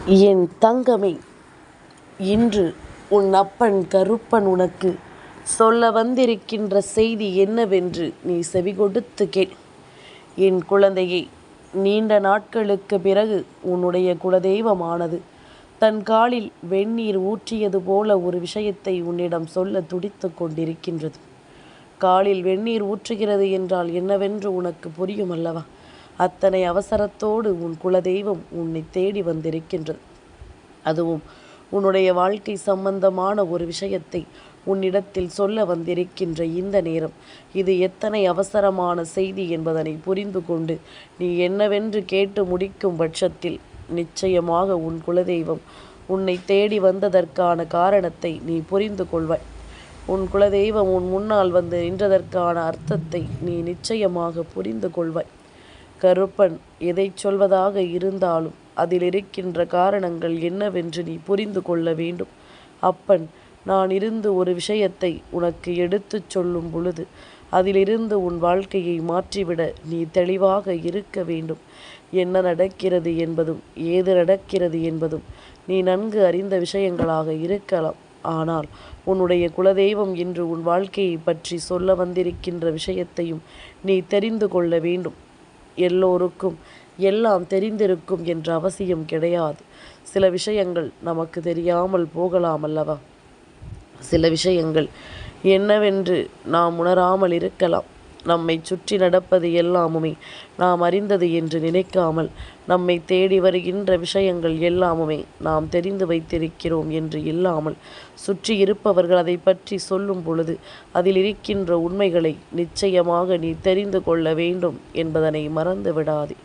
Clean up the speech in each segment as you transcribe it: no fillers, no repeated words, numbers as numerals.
என் தங்கமே, இன்று உன் அப்பன் கருப்பன் உனக்கு சொல்ல வந்திருக்கின்ற செய்தி என்னவென்று நீ செவிகொடுத்து கேள். என் குழந்தையே, நீண்ட நாட்களுக்கு பிறகு உன்னுடைய குலதெய்வமானது தன் காலில் வெந்நீர் ஊற்றியது போல ஒரு விஷயத்தை உன்னிடம் சொல்ல துடித்து கொண்டிருக்கின்றது. காலில் வெந்நீர் ஊற்றுகிறது என்றால் என்னவென்று உனக்கு புரியும் அல்லவா? அத்தனை அவசரத்தோடு உன் குலதெய்வம் உன்னை தேடி வந்திருக்கின்றது. அதுவும் உன்னுடைய வாழ்க்கை சம்பந்தமான ஒரு விஷயத்தை உன்னிடத்தில் சொல்ல வந்திருக்கின்ற இந்த நேரம் இது எத்தனை அவசரமான செய்தி என்பதனை புரிந்து கொண்டு நீ என்னவென்று கேட்டு முடிக்கும் பட்சத்தில் நிச்சயமாக உன் குலதெய்வம் உன்னை தேடி வந்ததற்கான காரணத்தை நீ புரிந்து கொள்வாய். உன் குலதெய்வம் உன் முன்னால் வந்து நின்றதற்கான அர்த்தத்தை நீ நிச்சயமாக புரிந்து கொள்வாய். கருப்பன் எதை சொல்வதாக இருந்தாலும் அதில் இருக்கின்ற காரணங்கள் என்னவென்று நீ புரிந்து கொள்ள வேண்டும். அப்பன் நான் இருந்து ஒரு விஷயத்தை உனக்கு எடுத்துச் சொல்லும் பொழுது அதிலிருந்து உன் வாழ்க்கையை மாற்றிவிட நீ தெளிவாக இருக்க வேண்டும். என்ன நடக்கிறது என்பதும் ஏது நடக்கிறது என்பதும் நீ நன்கு அறிந்த விஷயங்களாக இருக்கலாம். ஆனால் உன்னுடைய குலதெய்வம் இன்று உன் வாழ்க்கையை பற்றி சொல்ல வந்திருக்கின்ற விஷயத்தையும் நீ தெரிந்து கொள்ள வேண்டும். எல்லோருக்கும் எல்லாம் தெரிந்திருக்கும் என்ற அவசியம் கிடையாது. சில விஷயங்கள் நமக்கு தெரியாமல் போகலாம் அல்லவா? சில விஷயங்கள் என்னவென்று நாம் உணராமல் இருக்கலாம். நம்மை சுற்றி நடப்பது எல்லாமுமே நாம் அறிந்தது என்று நினைக்காமல் நம்மை தேடி வருகின்ற விஷயங்கள் எல்லாமுமே நாம் தெரிந்து வைத்திருக்கிறோம் என்று இல்லாமல் சுற்றி இருப்பவர்கள் அதை பற்றி சொல்லும் பொழுது அதில் இருக்கின்ற உண்மைகளை நிச்சயமாக நீ தெரிந்து கொள்ள வேண்டும் என்பதனை மறந்து விடாதே.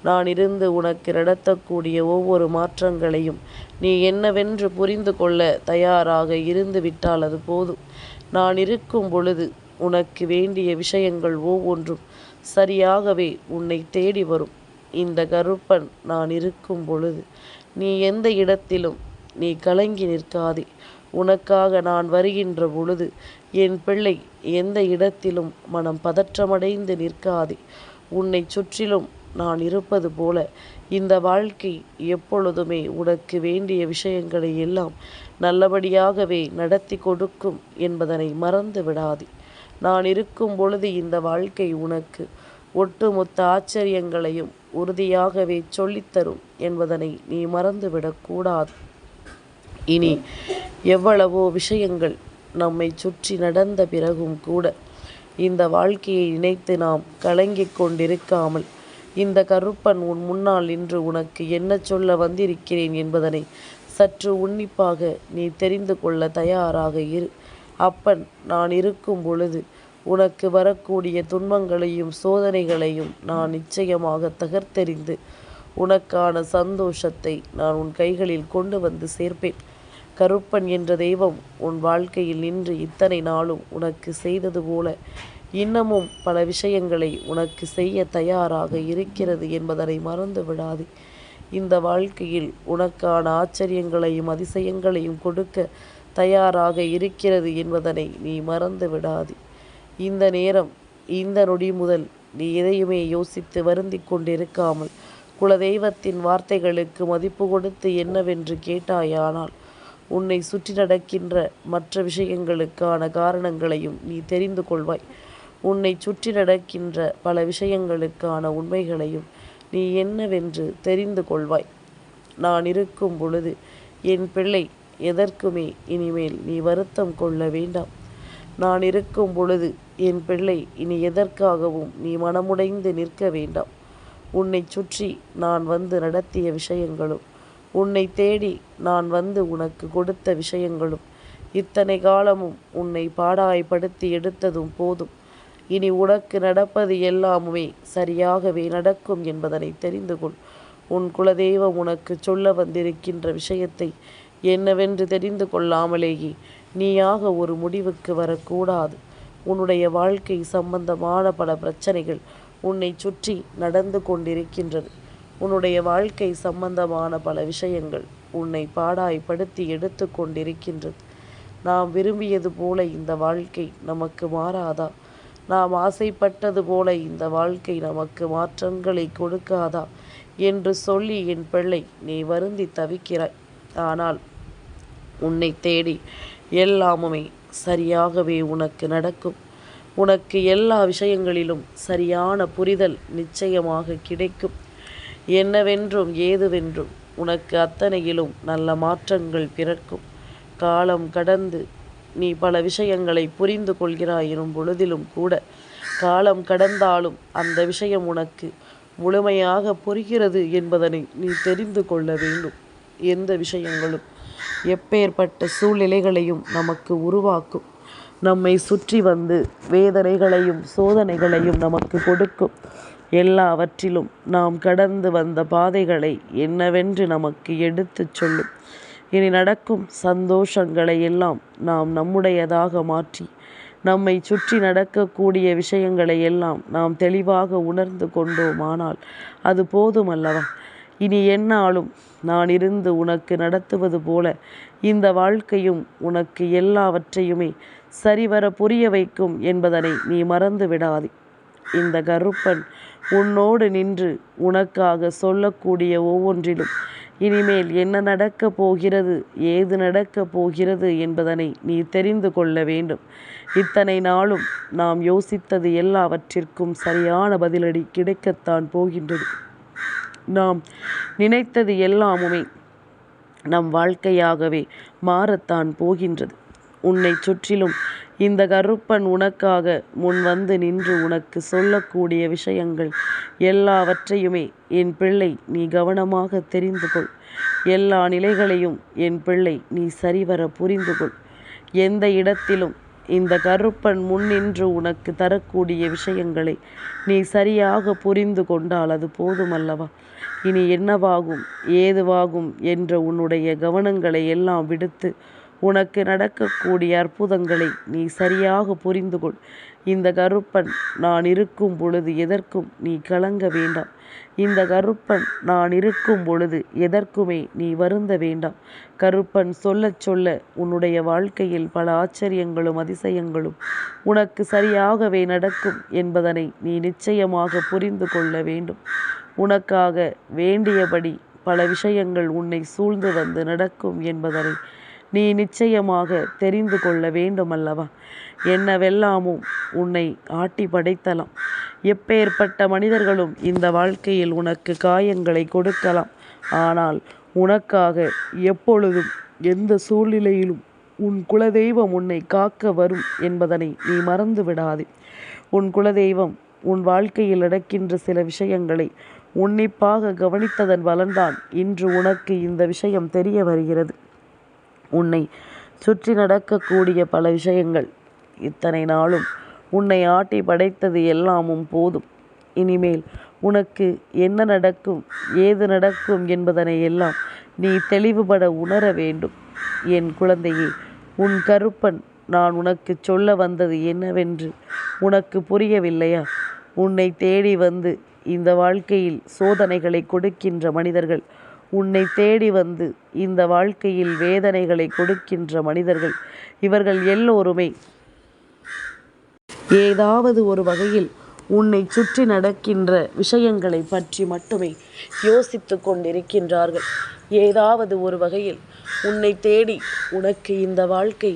நான் இருந்து உனக்கு நடத்தக்கூடிய ஒவ்வொரு மாற்றங்களையும் நீ என்னவென்று புரிந்து கொள்ள தயாராக இருந்து விட்டால் அது போதும். நான் இருக்கும் பொழுது உனக்கு வேண்டிய விஷயங்கள் ஒவ்வொன்றும் சரியாகவே உன்னை தேடி வரும். இந்த கருப்பன் நான் இருக்கும் பொழுது நீ எந்த இடத்திலும் நீ கலங்கி நிற்காதே. உனக்காக நான் வருகின்ற பொழுது என் பிள்ளை எந்த இடத்திலும் மனம் பதற்றமடைந்து நிற்காதே. உன்னை சுற்றிலும் நான் இருப்பது போல இந்த வாழ்க்கை எப்பொழுதுமே உனக்கு வேண்டிய விஷயங்களை எல்லாம் நல்லபடியாகவே நடத்தி கொடுக்கும் என்பதனை மறந்து விடாதே. நான் இருக்கும் பொழுது இந்த வாழ்க்கை உனக்கு ஒட்டுமொத்த ஆச்சரியங்களையும் உறுதியாகவே சொல்லித்தரும் என்பதனை நீ மறந்துவிடக்கூடாது. இனி எவ்வளவோ விஷயங்கள் நம்மை சுற்றி நடந்த பிறகும் கூட இந்த வாழ்க்கையை நினைத்து நாம் கலங்கிக் கொண்டிருக்காமல் இந்த கருப்பன் உன் முன்னால் நின்று உனக்கு என்ன சொல்ல வந்திருக்கிறேன் என்பதனை சற்று உன்னிப்பாக நீ தெரிந்து கொள்ள தயாராக இரு. அப்பன் நான் இருக்கும் பொழுது உனக்கு வரக்கூடிய துன்பங்களையும் சோதனைகளையும் நான் நிச்சயமாக தகர்த்தெறிந்து உனக்கான சந்தோஷத்தை நான் உன் கைகளில் கொண்டு வந்து சேர்ப்பேன். கருப்பன் என்ற தெய்வம் உன் வாழ்க்கையில் நின்று இத்தனை நாளும் உனக்கு செய்தது போல இன்னமும் பல விஷயங்களை உனக்கு செய்ய தயாராக இருக்கிறது என்பதனை மறந்து விடாதே. இந்த வாழ்க்கையில் உனக்கான ஆச்சரியங்களையும் அதிசயங்களையும் கொடுக்க தயாராக இருக்கிறது என்பதனை நீ மறந்து விடாதே. இந்த நேரம் இந்த நொடி முதல் நீ எதையுமே யோசித்து வருந்தி கொண்டிருக்காமல் குலதெய்வத்தின் வார்த்தைகளுக்கு மதிப்பு கொடுத்து என்னவென்று கேட்டாயானால் உன்னை சுற்றி நடக்கின்ற மற்ற விஷயங்களுக்கான காரணங்களையும் நீ தெரிந்து கொள்வாய். உன்னை சுற்றி நடக்கின்ற பல விஷயங்களுக்கான உண்மைகளையும் நீ என்னவென்று தெரிந்து கொள்வாய். நான் இருக்கும் பொழுது என் பிள்ளை எதற்குமே இனிமேல் நீ வருத்தம் கொள்ள வேண்டாம். நான் இருக்கும் பொழுது என் பிள்ளை இனி எதற்காகவும் நீ மனமுடைந்து நிற்க வேண்டாம். உன்னை சுற்றி நான் வந்து நடத்திய விஷயங்களும் உன்னை தேடி நான் வந்து உனக்கு கொடுத்த விஷயங்களும் இத்தனை காலமும் உன்னை பாடாய்படுத்தி எடுத்ததும் போதும். இனி உனக்கு நடப்பது எல்லாமுமே சரியாகவே நடக்கும் என்பதனை தெரிந்து கொள். உன் குலதெய்வம் உனக்கு சொல்ல வந்திருக்கின்ற விஷயத்தை என்னவென்று தெரிந்து கொள்ளாமலேயே நீயாக ஒரு முடிவுக்கு வரக்கூடாது. உன்னுடைய வாழ்க்கை சம்பந்தமான பல பிரச்சனைகள் உன்னை சுற்றி நடந்து கொண்டிருக்கின்றது. உன்னுடைய வாழ்க்கை சம்பந்தமான பல விஷயங்கள் உன்னை பாடாய்படுத்தி எடுத்து கொண்டிருக்கின்றது. நாம் விரும்பியது போல இந்த வாழ்க்கை நமக்கு மாறாதா? நாம் ஆசைப்பட்டது போல இந்த வாழ்க்கை நமக்கு மாற்றங்களை கொடுக்காதா என்று சொல்லி என் பிள்ளை நீ வருந்தி தவிக்கிறாய். ஆனால் உன்னை தேடி எல்லாமுமே சரியாகவே உனக்கு நடக்கும். உனக்கு எல்லா விஷயங்களிலும் சரியான புரிதல் நிச்சயமாக கிடைக்கும். என்னவென்றும் ஏதுவென்றும் உனக்கு அத்தனையிலும் நல்ல மாற்றங்கள் பிறக்கும். காலம் கடந்து நீ பல விஷயங்களை புரிந்து கொள்கிறாய் எனும் பொழுதிலும் கூட, காலம் கடந்தாலும் அந்த விஷயம் உனக்கு முழுமையாக புரிகிறது என்பதனை நீ தெரிந்து கொள்ள வேண்டும். எந்த விஷயங்களும் எப்பேற்பட்ட சூழ்நிலைகளையும் நமக்கு உருவாக்கும். நம்மை சுற்றி வந்து வேதனைகளையும் சோதனைகளையும் நமக்கு கொடுக்கும். எல்லாவற்றிலும் நாம் கடந்து வந்த பாதைகளை என்னவென்று நமக்கு எடுத்துச் சொல்லும். இனி நடக்கும் சந்தோஷங்களை எல்லாம் நாம் நம்முடையதாக மாற்றி, நம்மை சுற்றி நடக்கக்கூடிய விஷயங்களை எல்லாம் நாம் தெளிவாக உணர்ந்து கொண்டோமானால் அது போதுமல்லவா? இனி எந்நாளும் நான் இருந்து உனக்கு நடத்துவது போல இந்த வாழ்க்கையும் உனக்கு எல்லாவற்றையுமே சரிவர புரிய வைக்கும் என்பதனை நீ மறந்து விடாதே. இந்த கருப்பன் உன்னோடு நின்று உனக்காக சொல்லக்கூடிய ஒவ்வொன்றிலும் இனிமேல் என்ன நடக்கப் போகிறது, ஏது நடக்கப் போகிறது என்பதனை நீ தெரிந்து கொள்ள வேண்டும். இத்தனை நாளும் நாம் யோசித்தது எல்லாவற்றிற்கும் சரியான பதிலடி கிடைக்கத்தான் போகின்றது. நாம் நினைத்தது எல்லாமுமே நம் வாழ்க்கையாகவே மாறத்தான் போகின்றது. உன்னை சுற்றிலும் இந்த கருப்பன் உனக்காக முன் வந்து நின்று உனக்கு சொல்லக்கூடிய விஷயங்கள் எல்லாவற்றையுமே என் பிள்ளை நீ கவனமாக தெரிந்து கொள். எல்லா நிலைகளையும் என் பிள்ளை நீ சரிவர புரிந்து கொள். எந்த இடத்திலும் இந்த கருப்பன் முன்னின்று உனக்கு தரக்கூடிய விஷயங்களை நீ சரியாக புரிந்து கொண்டால் அது போதுமல்லவா? இனி என்னவாகும் ஏதுவாகும் என்ற உன்னுடைய கவனங்களை எல்லாம் விடுத்து உனக்கு நடக்கக்கூடிய அற்புதங்களை நீ சரியாக புரிந்து கொள். இந்த கருப்பன் நான் இருக்கும் பொழுது எதற்கும் நீ கலங்க வேண்டாம். இந்த கருப்பன் நான் இருக்கும் பொழுது எதற்குமே நீ வருந்த வேண்டாம். கருப்பன் சொல்ல சொல்ல உன்னுடைய வாழ்க்கையில் பல ஆச்சரியங்களும் அதிசயங்களும் உனக்கு சரியாகவே நடக்கும் என்பதனை நீ நிச்சயமாக புரிந்து கொள்ள வேண்டும். உனக்காக வேண்டியபடி பல விஷயங்கள் உன்னை சூழ்ந்து வந்து நடக்கும் என்பதனை நீ நிச்சயமாக தெரிந்து கொள்ள வேண்டுமல்லவா? என்னவெல்லாமும் உன்னை ஆட்டி படைத்தலாம். எப்பேற்பட்ட மனிதர்களும் இந்த வாழ்க்கையில் உனக்கு காயங்களை கொடுக்கலாம். ஆனால் உனக்காக எப்பொழுதும் எந்த சூழ்நிலையிலும் உன் குலதெய்வம் உன்னை காக்க வரும் என்பதனை நீ மறந்து விடாதே. உன் குலதெய்வம் உன் வாழ்க்கையில் நடக்கின்ற சில விஷயங்களை உன்னிப்பாக கவனித்ததன் பலன்தான் இன்று உனக்கு இந்த விஷயம் தெரிய வருகிறது. உன்னை சுற்றி நடக்கக்கூடிய பல விஷயங்கள் இத்தனை நாளும் உன்னை ஆட்டி படைத்தது எல்லாமும் போதும். இனிமேல் உனக்கு என்ன நடக்கும் ஏது நடக்கும் என்பதனை எல்லாம் நீ தெளிவுபட உணர வேண்டும். என் குழந்தையே, உன் கருப்பன் நான் உனக்கு சொல்ல வந்தது என்னவென்று உனக்கு புரியவில்லையா? உன்னை தேடி வந்து இந்த வாழ்க்கையில் சோதனைகளை கொடுக்கின்ற மனிதர்கள், உன்னை தேடி வந்து இந்த வாழ்க்கையில் வேதனைகளை கொடுக்கின்ற மனிதர்கள், இவர்கள் எல்லோருமே ஏதாவது ஒரு வகையில் உன்னை சுற்றி நடக்கின்ற விஷயங்களை பற்றி மட்டுமே யோசித்து கொண்டிருக்கின்றார்கள். ஏதாவது ஒரு வகையில் உன்னை தேடி உனக்கு இந்த வாழ்க்கை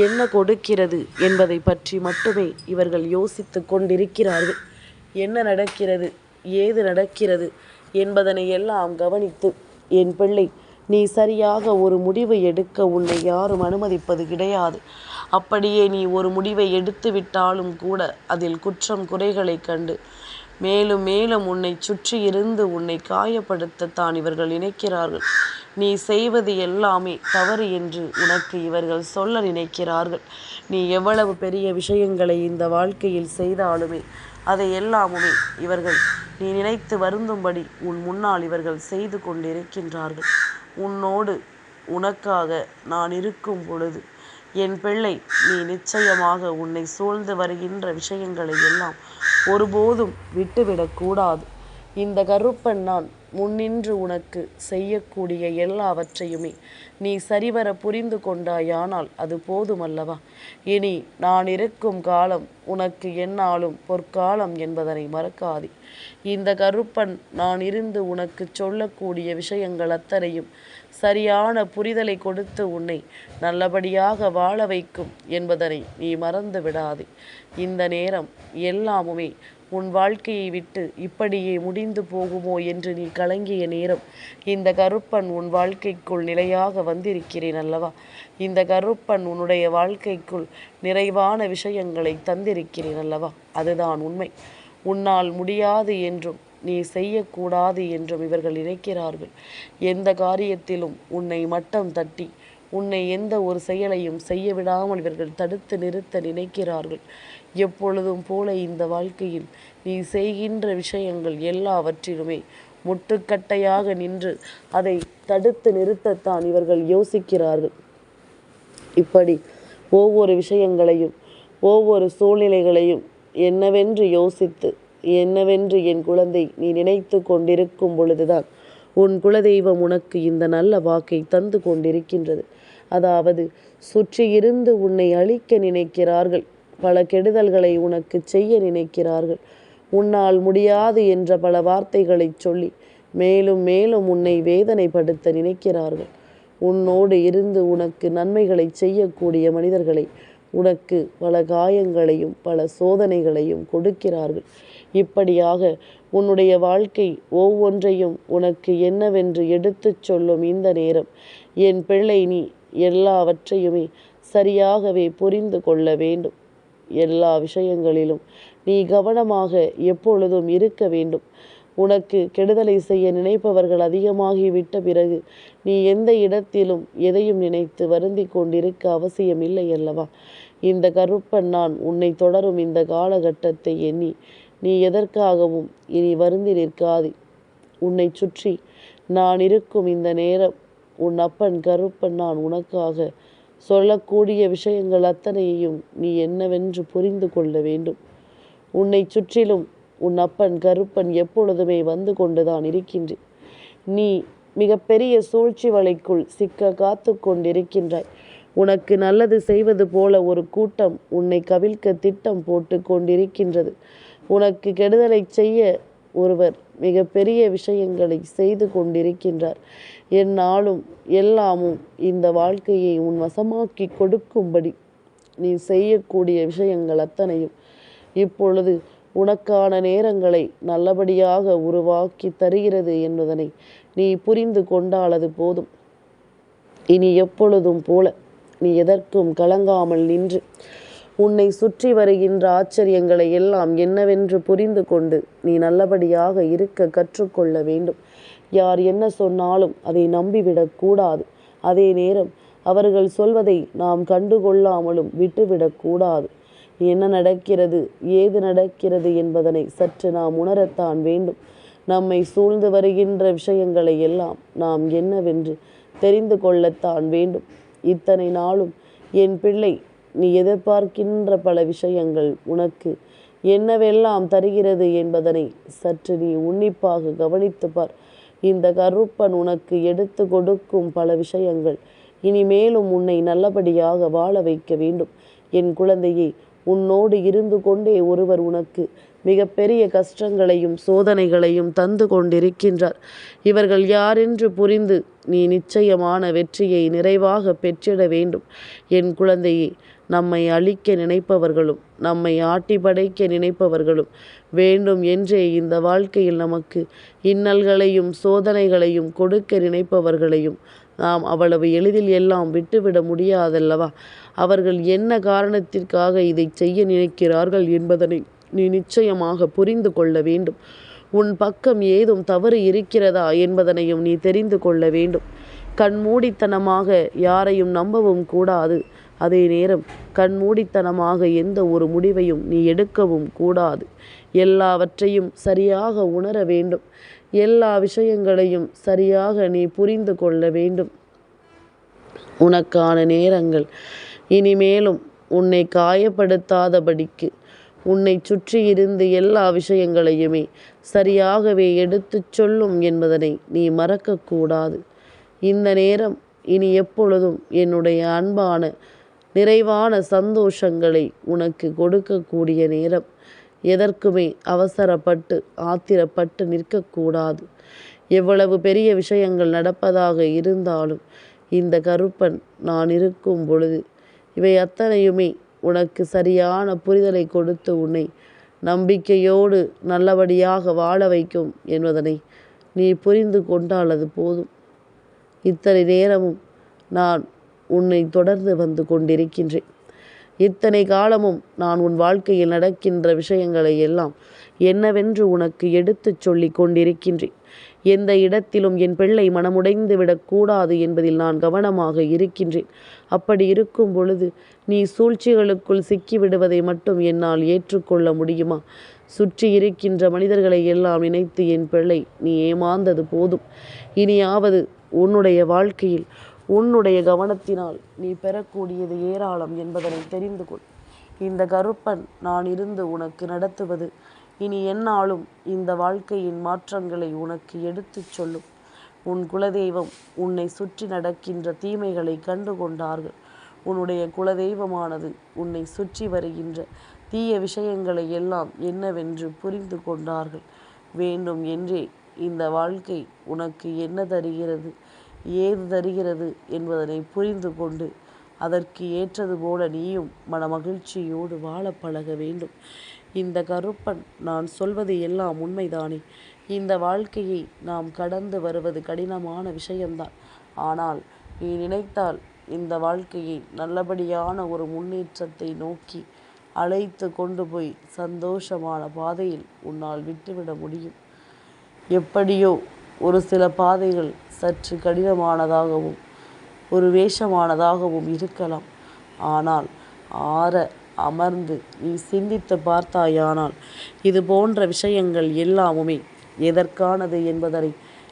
என்ன கொடுக்கிறது என்பதை பற்றி மட்டுமே இவர்கள் யோசித்து கொண்டிருக்கிறார்கள். என்ன நடக்கிறது ஏது நடக்கிறது என்பதனை எல்லாம் கவனித்து, என் பிள்ளை நீ சரியாக ஒரு முடிவை எடுக்க உன்னை யாரும் அனுமதிப்பது கிடையாது. அப்படியே நீ ஒரு முடிவை எடுத்து விட்டாலும் கூட அதில் குற்றம் குறைகளை கண்டு மேலும் மேலும் உன்னை சுற்றி இருந்து உன்னை காயப்படுத்தத்தான் இவர்கள் நினைக்கிறார்கள். நீ செய்வது எல்லாமே தவறு என்று உனக்கு இவர்கள் சொல்ல நினைக்கிறார்கள். நீ எவ்வளவு பெரிய விஷயங்களை இந்த வாழ்க்கையில் செய்தாலுமே அதை எல்லாமுமே இவர்கள் நீ நினைத்து வருந்தும்படி உன் முன்னால் இவர்கள் செய்து கொண்டிருக்கின்றார்கள். உன்னோடு உனக்காக நான் இருக்கும் பொழுது என் பிள்ளை நீ நிச்சயமாக உன்னை சூழ்ந்து வருகின்ற விஷயங்களை எல்லாம் ஒருபோதும் விட்டுவிடக்கூடாது. இந்த கருப்பன் நான் முன்னின்று உனக்கு செய்யக்கூடிய எல்லாவற்றையுமே நீ சரிவர புரிந்து கொண்டாயானால் அது போதுமல்லவா? இனி நான் இருக்கும் காலம் உனக்கு எந்நாளும் பொற்காலம் என்பதனை மறக்காதே. இந்த கருப்பன் நான் இருந்து உனக்கு சொல்லக்கூடிய விஷயங்கள் அத்தனையும் சரியான புரிதலை கொடுத்து உன்னை நல்லபடியாக வாழ வைக்கும் என்பதனை நீ மறந்து விடாதே. இந்த நேரம் எல்லாமுமே உன் வாழ்க்கையை விட்டு இப்படியே முடிந்து போகுமோ என்று நீ கலங்கிய நேரம் இந்த கருப்பன் உன் வாழ்க்கைக்குள் நிலையாக வந்திருக்கிறேன் அல்லவா? இந்த கருப்பன் உன்னுடைய வாழ்க்கைக்குள் நிறைவான விஷயங்களை தந்திருக்கிறேன் அல்லவா? அதுதான் உண்மை. உன்னால் முடியாது என்றும் நீ செய்யக்கூடாது என்றும் இவர்கள் நினைக்கிறார்கள். எந்த காரியத்திலும் உன்னை மட்டம் தட்டி உன்னை எந்த ஒரு செயலையும் செய்ய விடாமல் இவர்கள் தடுத்து நிறுத்த நினைக்கிறார்கள். எப்பொழுதும் போல இந்த வாழ்க்கையில் நீ செய்கின்ற விஷயங்கள் எல்லாவற்றிலுமே முட்டுக்கட்டையாக நின்று அதை தடுத்து நிறுத்தத்தான் இவர்கள் யோசிக்கிறார்கள். இப்படி ஒவ்வொரு விஷயங்களையும் ஒவ்வொரு சூழ்நிலைகளையும் என்னவென்று யோசித்து என்னவென்று என் குழந்தை நீ நினைத்து கொண்டிருக்கும் பொழுதுதான் உன் குலதெய்வம் உனக்கு இந்த நல்ல வாக்கை தந்து கொண்டிருக்கின்றது. அதாவது சுற்றியிருந்து உன்னை அழிக்க நினைக்கிறார்கள். பல கெடுதல்களை உனக்கு செய்ய நினைக்கிறார்கள். உன்னால் முடியாது என்ற பல வார்த்தைகளை சொல்லி மேலும் மேலும் உன்னை வேதனைப்படுத்த நினைக்கிறார்கள். உன்னோடு இருந்து உனக்கு நன்மைகளை செய்யக்கூடிய மனிதர்களை உனக்கு பல காயங்களையும் பல சோதனைகளையும் கொடுக்கிறார்கள். இப்படியாக உன்னுடைய வாழ்க்கை ஒவ்வொன்றையும் உனக்கு என்னவென்று எடுத்துச் சொல்லும் இந்த நேரம் என் பிள்ளை நீ எல்லாவற்றையுமே சரியாகவே புரிந்து கொள்ள வேண்டும். எல்லா விஷயங்களிலும் நீ கவனமாக எப்பொழுதும் இருக்க வேண்டும். உனக்கு கெடுதலை செய்ய நினைப்பவர்கள் அதிகமாகிவிட்ட பிறகு நீ எந்த இடத்திலும் எதையும் நினைத்து வருந்தி கொண்டிருக்க அவசியமில்லை அல்லவா? இந்த கருப்பன் நான் உன்னை தொடரும் இந்த காலகட்டத்தை எண்ணி நீ எதற்காகவும் இனி வருந்தி நிற்காதே. உன்னை சுற்றி நான் இருக்கும் இந்த நேரம் உன் அப்பன் கருப்பன் நான் உனக்காக சொல்லக்கூடிய விஷயங்கள் அத்தனையையும் நீ என்னவென்று புரிந்து கொள்ள வேண்டும். உன்னை சுற்றிலும் உன் அப்பன் கருப்பன் எப்பொழுதுமே வந்து கொண்டுதான் இருக்கின்றேன். நீ மிகப்பெரிய சூழ்ச்சி வலைக்குள் சிக்க காத்து கொண்டிருக்கின்றாய். உனக்கு நல்லது செய்வது போல ஒரு கூட்டம் உன்னை கவிழ்க்க திட்டம் போட்டு கொண்டிருக்கின்றது. உனக்கு கெடுதலை செய்ய ஒருவர் மிகப்பெரிய விஷயங்களை செய்து கொண்டிருக்கின்றார். எந்நாளும் எல்லாமும் இந்த வாழ்க்கையை உன் வசமாக்கி கொடுக்கும்படி நீ செய்யக்கூடிய விஷயங்கள் அத்தனையும் இப்பொழுது உனக்கான நேரங்களை நல்லபடியாக உருவாக்கி தருகிறது என்பதனை நீ புரிந்து கொண்டாலது போதும். இனி எப்பொழுதும் போல நீ எதற்கும் கலங்காமல் நின்று உன்னை சுற்றி வருகின்ற ஆச்சரியங்களை எல்லாம் என்னவென்று புரிந்து கொண்டு நீ நல்லபடியாக இருக்க கற்றுக்கொள்ள வேண்டும். யார் என்ன சொன்னாலும் அதை நம்பிவிடக்கூடாது. அதே நேரம் அவர்கள் சொல்வதை நாம் கண்டுகொள்ளாமலும் விட்டுவிடக்கூடாது. என்ன நடக்கிறது ஏது நடக்கிறது என்பதனை சற்று நாம் உணரத்தான் வேண்டும். நம்மை சூழ்ந்து வருகின்ற விஷயங்களை எல்லாம் நாம் என்னவென்று தெரிந்து கொள்ளத்தான் வேண்டும். இத்தனை நாளும் என் பிள்ளை நீ எதிர்பார்க்கின்ற பல விஷயங்கள் உனக்கு என்னவெல்லாம் தருகிறது என்பதனை சற்று நீ உன்னிப்பாக கவனித்து பார். இந்த கருப்பன் உனக்கு எடுத்து கொடுக்கும் பல விஷயங்கள் இனிமேலும் உன்னை நல்லபடியாக வாழ வைக்க வேண்டும். என் குழந்தையை உன்னோடு இருந்து கொண்டே ஒருவர் உனக்கு மிகப்பெரிய கஷ்டங்களையும் சோதனைகளையும் தந்து கொண்டிருக்கின்றார். இவர்கள் யாரென்று புரிந்து நீ நிச்சயமான வெற்றியை நிறைவாக பெற்றிட வேண்டும். என் குழந்தையே, நம்மை அழிக்க நினைப்பவர்களும் நம்மை ஆட்டி படைக்க நினைப்பவர்களும் வேண்டும் என்றே இந்த வாழ்க்கையில் நமக்கு இன்னல்களையும் சோதனைகளையும் கொடுக்க நினைப்பவர்களையும் நாம் அவ்வளவு எளிதில் எல்லாம் விட்டுவிட முடியாதல்லவா? அவர்கள் என்ன காரணத்திற்காக இதை செய்ய நினைக்கிறார்கள் என்பதனை நீ நிச்சயமாக புரிந்து கொள்ள வேண்டும். உன் பக்கம் ஏதும் தவறு இருக்கிறதா என்பதனையும் நீ தெரிந்து கொள்ள வேண்டும். கண்மூடித்தனமாக யாரையும் நம்பவும் கூடாது. அதே நேரம் கண்மூடித்தனமாக எந்த ஒரு முடிவையும் நீ எடுக்கவும் கூடாது. எல்லாவற்றையும் சரியாக உணர வேண்டும். எல்லா விஷயங்களையும் சரியாக நீ புரிந்து கொள்ள வேண்டும். உனக்கான நேரங்கள் இனிமேலும் உன்னை காயப்படுத்தாதபடிக்கு உன்னை சுற்றி இருந்து எல்லா விஷயங்களையுமே சரியாகவே எடுத்துச் சொல்லும் என்பதனை நீ மறக்கக்கூடாது. இந்த நேரம் இனி எப்பொழுதும் என்னுடைய அன்பான நிறைவான சந்தோஷங்களை உனக்கு கொடுக்கக்கூடிய நேரம். எதற்குமே அவசரப்பட்டு ஆத்திரப்பட்டு நிற்கக்கூடாது. எவ்வளவு பெரிய விஷயங்கள் நடப்பதாக இருந்தாலும் இந்த கருப்பன் நான் இருக்கும் பொழுது இவை அத்தனையுமே உனக்கு சரியான புரிதலை கொடுத்து உன்னை நம்பிக்கையோடு நல்லபடியாக வாழ வைக்கும் என்பதனை நீ புரிந்து கொண்டால் அது போதும். இத்தனை நேரமும் நான் உன்னை தொடர்ந்து வந்து கொண்டிருக்கின்றேன். இத்தனை காலமும் நான் உன் வாழ்க்கையில் நடக்கின்ற விஷயங்களை எல்லாம் என்னவென்று உனக்கு எடுத்துச் சொல்லி கொண்டிருக்கின்றேன். எந்த இடத்திலும் என் பிள்ளை மனமுடைந்து விடக்கூடாது என்பதில் நான் கவனமாக இருக்கின்றேன். அப்படி இருக்கும் பொழுது நீ சூழ்ச்சிகளுக்குள் சிக்கிவிடுவதை மட்டும் என்னால் ஏற்றுக்கொள்ள முடியுமா? சுற்றி இருக்கின்ற மனிதர்களை எல்லாம் நினைத்து என் பிள்ளை நீ ஏமாந்தது போதும். இனியாவது உன்னுடைய வாழ்க்கையில் உன்னுடைய கவனத்தினால் நீ பெறக்கூடியது ஏராளம் என்பதனை தெரிந்து கொள். இந்த கருப்பன் நான் இருந்து உனக்கு நடத்துவது இனி எந்நாளும் இந்த வாழ்க்கையின் மாற்றங்களை உனக்கு எடுத்துச் சொல்லும். உன் குலதெய்வம் உன்னை சுற்றி நடக்கின்ற தீமைகளை கண்டு கொண்டார்கள். உன்னுடைய குலதெய்வமானது உன்னை சுற்றி வருகின்ற தீய விஷயங்களை எல்லாம் என்னவென்று புரிந்து கொண்டார்கள். வேண்டும் என்றே இந்த வாழ்க்கை உனக்கு என்ன தருகிறது, ஏது தருகிறது என்பதனை புரிந்து கொண்டு அதற்கு ஏற்றது போல நீயும் மனமகிழ்ச்சியோடு வாழ பழக வேண்டும். இந்த கருப்பன் நான் சொல்வது எல்லாம் உண்மைதானே? இந்த வாழ்க்கையை நாம் கடந்து வருவது கடினமான விஷயம்தான். ஆனால் நீ நினைத்தால் இந்த வாழ்க்கையை நல்லபடியான ஒரு முன்னேற்றத்தை நோக்கி அழைத்து கொண்டு போய் சந்தோஷமான பாதையில் உன்னால் விட்டுவிட முடியும். எப்படியோ ஒரு சில பாதைகள் சற்று கடினமானதாகவும் ஒரு வேஷமானதாகவும் இருக்கலாம். ஆனால் ஆற அமர்ந்து நீ சிந்தித்து பார்த்தாயானால் இது போன்ற விஷயங்கள் எல்லாமுமே எதற்கானது என்பதனை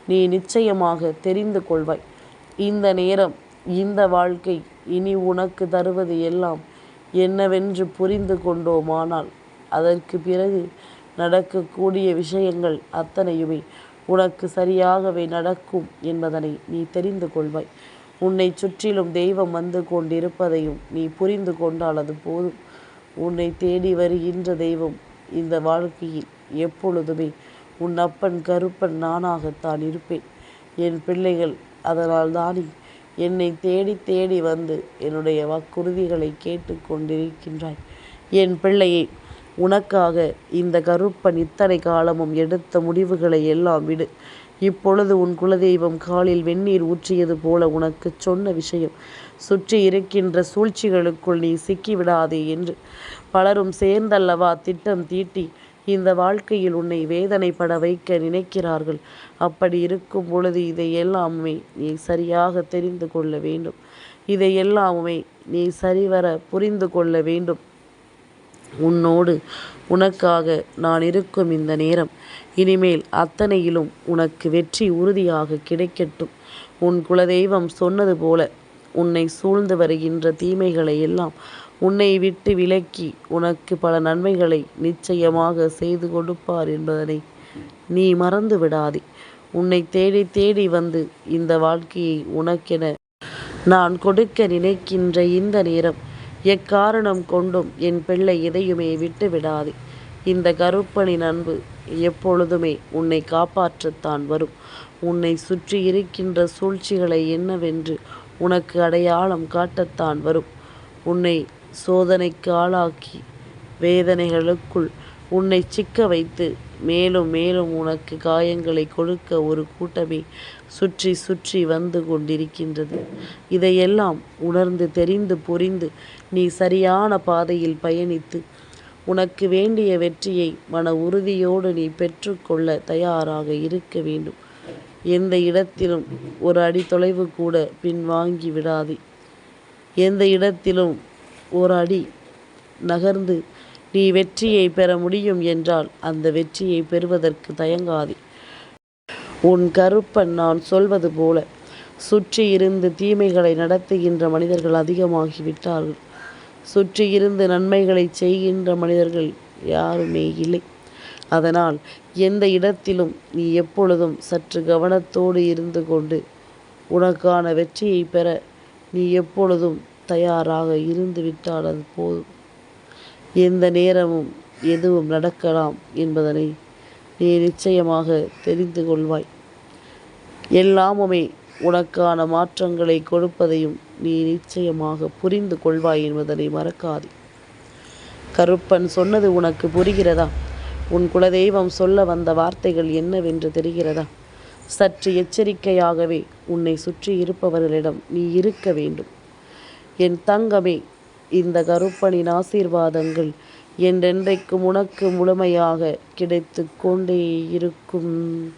நீ நிச்சயமாக தெரிந்து கொள்வாய். இந்த நேரம் இந்த வாழ்க்கை இனி உனக்கு தருவது எல்லாம் என்னவென்று புரிந்து கொண்டோமானால் அதற்கு பிறகு நடக்கக்கூடிய விஷயங்கள் அத்தனையுமே உனக்கு சரியாகவே நடக்கும் என்பதனை நீ தெரிந்து கொள்வாய். உன்னை சுற்றிலும் தெய்வம் வந்து கொண்டிருப்பதையும் நீ புரிந்து கொண்டால் அது போதும். உன்னை தேடி வருகின்ற தெய்வம் இந்த வாழ்க்கையில் எப்பொழுதுமே உன் அப்பன் கருப்பன் நானாகத்தான் இருப்பேன். என் பிள்ளைகள் அதனால் தானே என்னை தேடி தேடி வந்து என்னுடைய வாக்குறுதிகளை கேட்டு கொண்டிருக்கின்றாய். என் பிள்ளையை உனக்காக இந்த கருப்பன் இத்தனை காலமும் எடுத்த முடிவுகளை எல்லாம் விடு. இப்பொழுது உன் குலதெய்வம் காலில் வெந்நீர் ஊற்றியது போல உனக்கு சொன்ன விஷயம் சுற்றி இருக்கின்ற சூழ்ச்சிகளுக்குள் நீ சிக்கிவிடாதே என்று பலரும் சேர்ந்தல்லவா திட்டம் தீட்டி இந்த வாழ்க்கையில் உன்னை வேதனைப்பட வைக்க நினைக்கிறார்கள். அப்படி இருக்கும் பொழுது இதையெல்லாமே நீ சரியாக தெரிந்து கொள்ள வேண்டும். இதையெல்லாமே நீ சரிவர புரிந்து கொள்ள வேண்டும். உன்னோடு உனக்காக நான் இருக்கும் இந்த நேரம் இனிமேல் அத்தனையிலும் உனக்கு வெற்றி உறுதியாக கிடைக்கட்டும். உன் குலதெய்வம் சொன்னது போல உன்னை சூழ்ந்து வருகின்ற தீமைகளை எல்லாம் உன்னை விட்டு விலக்கி உனக்கு பல நன்மைகளை நிச்சயமாக செய்து கொடுப்பார் என்பதனை நீ மறந்து விடாதே. உன்னை தேடி தேடி வந்து இந்த வாழ்க்கையை உனக்கென நான் கொடுக்க நினைக்கின்ற இந்த நேரம் எக்காரணம் கொண்டும் என் பிள்ளை எதையுமே விட்டு விடாதே. இந்த கருப்பனின் அன்பு எப்பொழுதுமே உன்னை காப்பாற்றத்தான் வரும். உன்னை சுற்றி இருக்கின்ற சூழ்ச்சிகளை என்னவென்று உனக்கு அடையாளம் காட்டத்தான் வரும். உன்னை சோதனைக்கு ஆளாக்கி வேதனைகளுக்குள் உன்னை சிக்க வைத்து மேலும் மேலும் உனக்கு காயங்களை கொடுக்க ஒரு கூட்டமே சுற்றி சுற்றி வந்து கொண்டிருக்கின்றது. இதையெல்லாம் உணர்ந்து தெரிந்து புரிந்து நீ சரியான பாதையில் பயணித்து உனக்கு வேண்டிய வெற்றியை மன உறுதியோடு நீ பெற்றுக்கொள்ள தயாராக இருக்க வேண்டும். எந்த இடத்திலும் ஒரு அடி தொலைவு கூட பின்வாங்கி விடாதே. எந்த இடத்திலும் ஒரு அடி நகர்ந்து நீ வெற்றியை பெற முடியும் என்றால் அந்த வெற்றியை பெறுவதற்கு தயங்காதே. உன் கருப்பன் நான் சொல்வது போல சுற்றி இருந்து தீமைகளை நடத்துகின்ற மனிதர்கள் அதிகமாகிவிட்டார்கள். சுற்றி இருந்து நன்மைகளை செய்கின்ற மனிதர்கள் யாருமே இல்லை. அதனால் எந்த இடத்திலும் நீ எப்பொழுதும் சற்று கவனத்தோடு இருந்து கொண்டு உனக்கான வெற்றியை பெற நீ எப்பொழுதும் தயாராக இருந்து விட்டால் அது போதும். எந்த நேரமும் எதுவும் நடக்கலாம் என்பதனை நீ நிச்சயமாக தெரிந்து கொள்வாய். எல்லாமுமே உனக்கான மாற்றங்களை கொடுப்பதையும் நீ நிச்சயமாக புரிந்து கொள்வாய் என்பதனை மறக்காதே. கருப்பன் சொன்னது உனக்கு புரிகிறதா? உன் குலதெய்வம் சொல்ல வந்த வார்த்தைகள் என்னவென்று தெரிகிறதா? சற்று எச்சரிக்கையாகவே உன்னை சுற்றி இருப்பவர்களிடம் நீ இருக்க வேண்டும். என் தங்கமே, இந்த கருப்பனின் ஆசீர்வாதங்கள் என்றென்றைக்கும் உனக்கு முழுமையாக கிடைத்து கொண்டே இருக்கும்.